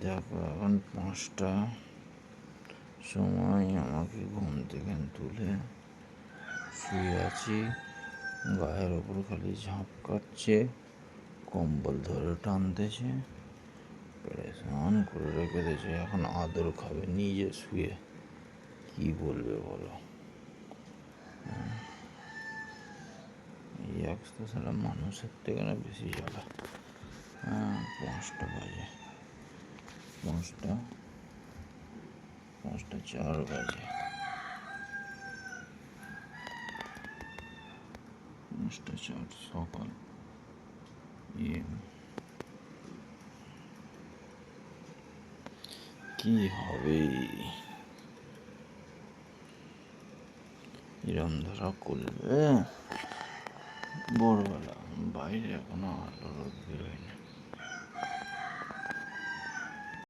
দেখো এখন 5টা সময়, আমাকে ঘুম থেকে তুলে শুয়ে আছি, গায়ের ওপর খালি ঝাঁপ কাটছে, কম্বল ধরে টানতেছে, পেরেশান করে রেখে দিয়েছে। এখন আদর খাবে নিজে শুয়ে, কি বলবে বলো। এই এক্স তো সারা মানুষের থেকে না বেশি জ্বালা। 5টা বাজে, 5টা 4 বাজে, 5টা 4 সকাল। কি হবে এরম ধরা করবে ভোরবেলা? বাইরে এখনো আলো রোদ বেরোয়নি।